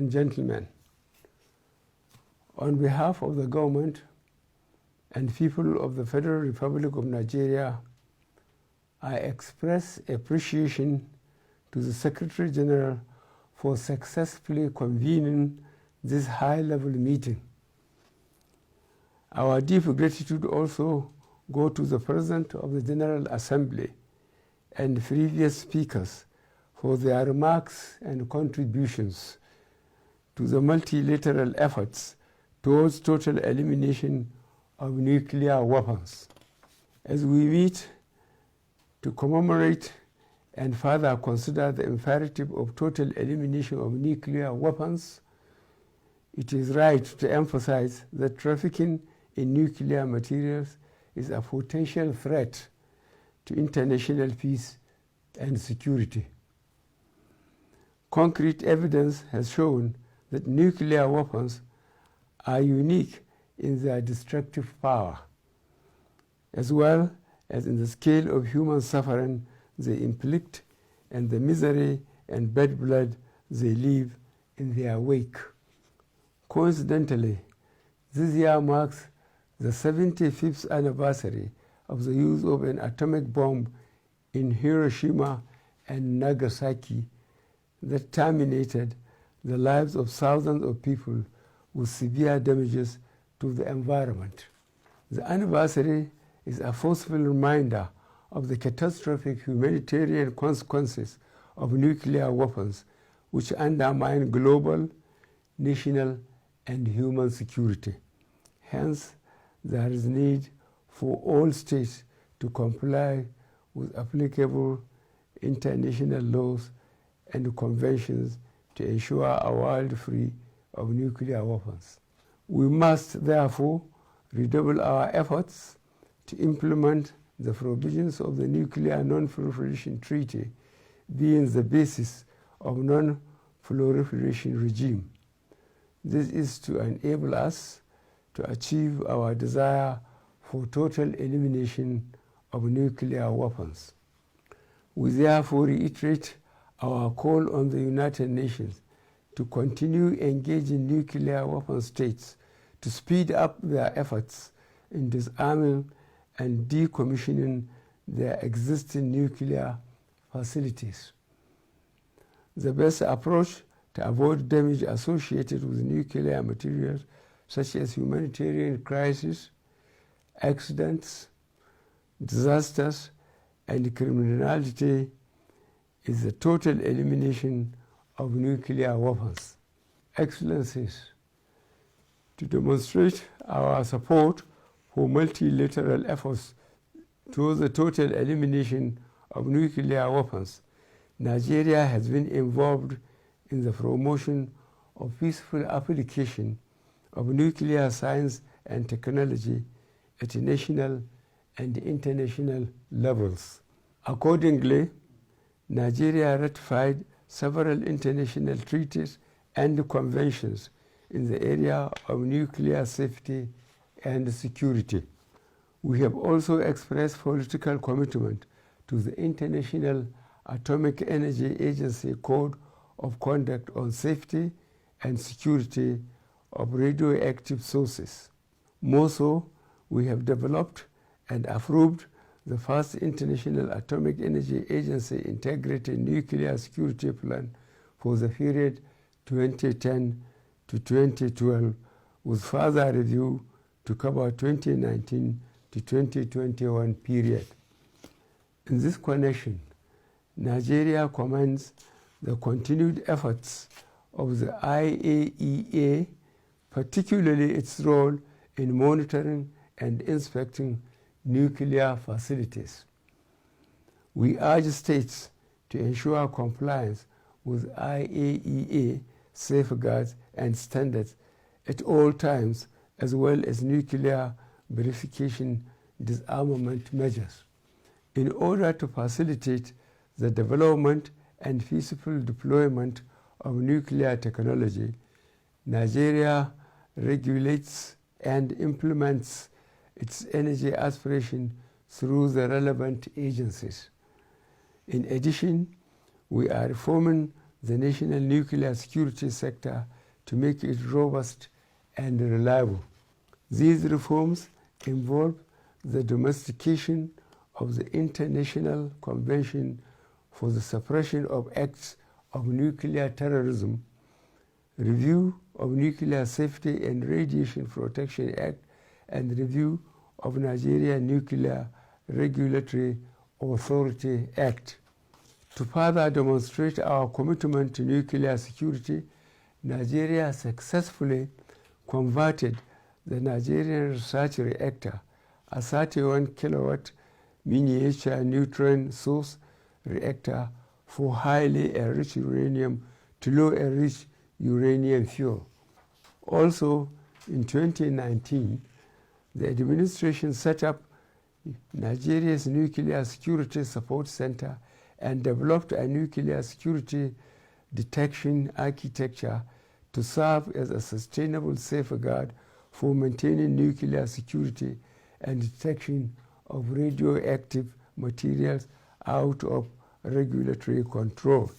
Gentlemen, on behalf of the government and people of the Federal Republic of Nigeria, I express appreciation to the Secretary General for successfully convening this high-level meeting. Our deep gratitude also goes to the President of the General Assembly and previous speakers for their remarks and contributions to the multilateral efforts towards total elimination of nuclear weapons. As we meet to commemorate and further consider the imperative of total elimination of nuclear weapons, it is right to emphasize that trafficking in nuclear materials is a potential threat to international peace and security. Concrete evidence has shown that nuclear weapons are unique in their destructive power, as well as in the scale of human suffering they inflict and the misery and bad blood they leave in their wake. Coincidentally, this year marks the 75th anniversary of the use of an atomic bomb in Hiroshima and Nagasaki that terminated the lives of thousands of people with severe damages to the environment. The anniversary is a forceful reminder of the catastrophic humanitarian consequences of nuclear weapons, which undermine global, national, and human security. Hence, there is need for all states to comply with applicable international laws and conventions to ensure a world free of nuclear weapons. We must therefore redouble our efforts to implement the provisions of the Nuclear Non-Proliferation Treaty, being the basis of non-proliferation regime. This is to enable us to achieve our desire for total elimination of nuclear weapons. We therefore reiterate our call on the United Nations to continue engaging nuclear weapon states to speed up their efforts in disarming and decommissioning their existing nuclear facilities. The best approach to avoid damage associated with nuclear materials, such as humanitarian crises, accidents, disasters, and criminality, is the total elimination of nuclear weapons. Excellencies, to demonstrate our support for multilateral efforts towards the total elimination of nuclear weapons, Nigeria has been involved in the promotion of peaceful application of nuclear science and technology at national and international levels. Accordingly, Nigeria ratified several international treaties and conventions in the area of nuclear safety and security. We have also expressed political commitment to the International Atomic Energy Agency Code of Conduct on Safety and Security of Radioactive Sources. More so, we have developed and approved the first International Atomic Energy Agency Integrated Nuclear Security Plan for the period 2010 to 2012, with further review to cover 2019 to 2021 period. In this connection, Nigeria commends the continued efforts of the IAEA, particularly its role in monitoring and inspecting nuclear facilities. We urge states to ensure compliance with IAEA safeguards and standards at all times, as well as nuclear verification disarmament measures. In order to facilitate the development and peaceful deployment of nuclear technology, Nigeria regulates and implements its energy aspiration through the relevant agencies. In addition, we are reforming the national nuclear security sector to make it robust and reliable. These reforms involve the domestication of the International Convention for the Suppression of Acts of Nuclear Terrorism, review of Nuclear Safety and Radiation Protection Act, and review of Nigerian Nuclear Regulatory Authority Act. To further demonstrate our commitment to nuclear security, Nigeria successfully converted the Nigerian Research Reactor, a 31 kilowatt miniature neutron source reactor for highly enriched uranium to low enriched uranium fuel. Also, in 2019, the administration set up Nigeria's Nuclear Security Support Center and developed a nuclear security detection architecture to serve as a sustainable safeguard for maintaining nuclear security and detection of radioactive materials out of regulatory control.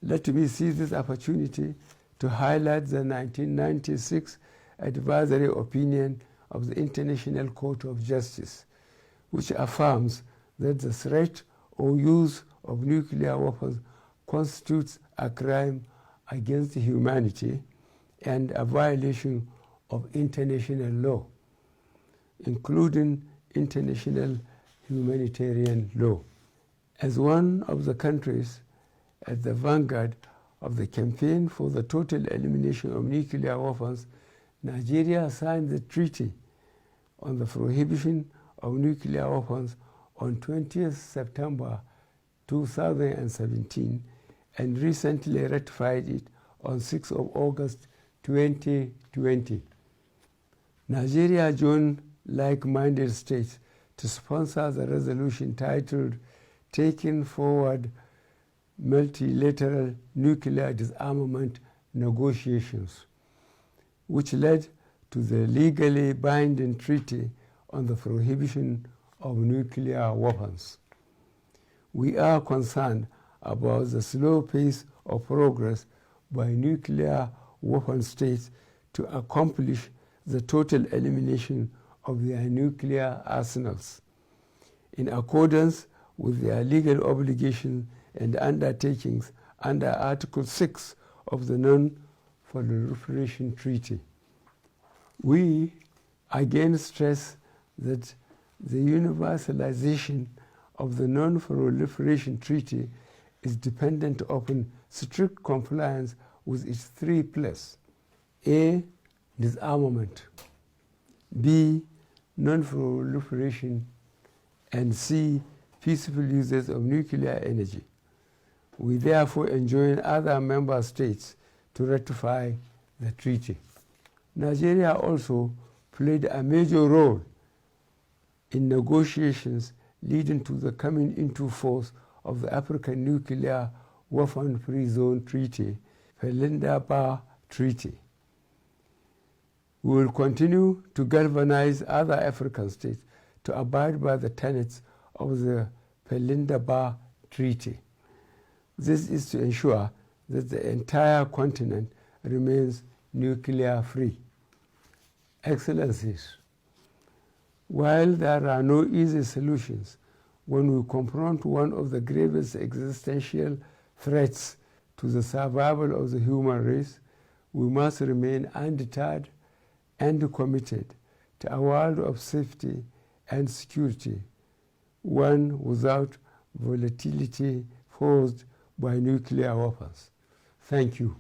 Let me seize this opportunity to highlight the 1996 advisory opinion of the International Court of Justice, which affirms that the threat or use of nuclear weapons constitutes a crime against humanity and a violation of international law, including international humanitarian law. As one of the countries at the vanguard of the campaign for the total elimination of nuclear weapons, Nigeria signed the Treaty on the Prohibition of Nuclear Weapons on 20th September 2017 and recently ratified it on 6th of August 2020. Nigeria joined like-minded states to sponsor the resolution titled Taking Forward Multilateral Nuclear Disarmament Negotiations, which led to the legally binding treaty on the prohibition of nuclear weapons. We are concerned about the slow pace of progress by nuclear weapon states to accomplish the total elimination of their nuclear arsenals, in accordance with their legal obligations and undertakings under Article 6 of the Non-Proliferation Treaty. We again stress that the universalization of the Non-Proliferation Treaty is dependent upon strict compliance with its three pillars: A. Disarmament, B. Non-proliferation, and C. Peaceful uses of nuclear energy. We therefore enjoin other member states to ratify the treaty. Nigeria also played a major role in negotiations leading to the coming into force of the African Nuclear Weapon-Free Zone Treaty, Pelinda-Bar Treaty. We will continue to galvanize other African states to abide by the tenets of the Pelinda-Bar Treaty. This is to ensure that the entire continent remains nuclear-free. Excellencies, while there are no easy solutions when we confront one of the gravest existential threats to the survival of the human race, we must remain undeterred and committed to a world of safety and security, one without volatility posed by nuclear weapons. Thank you.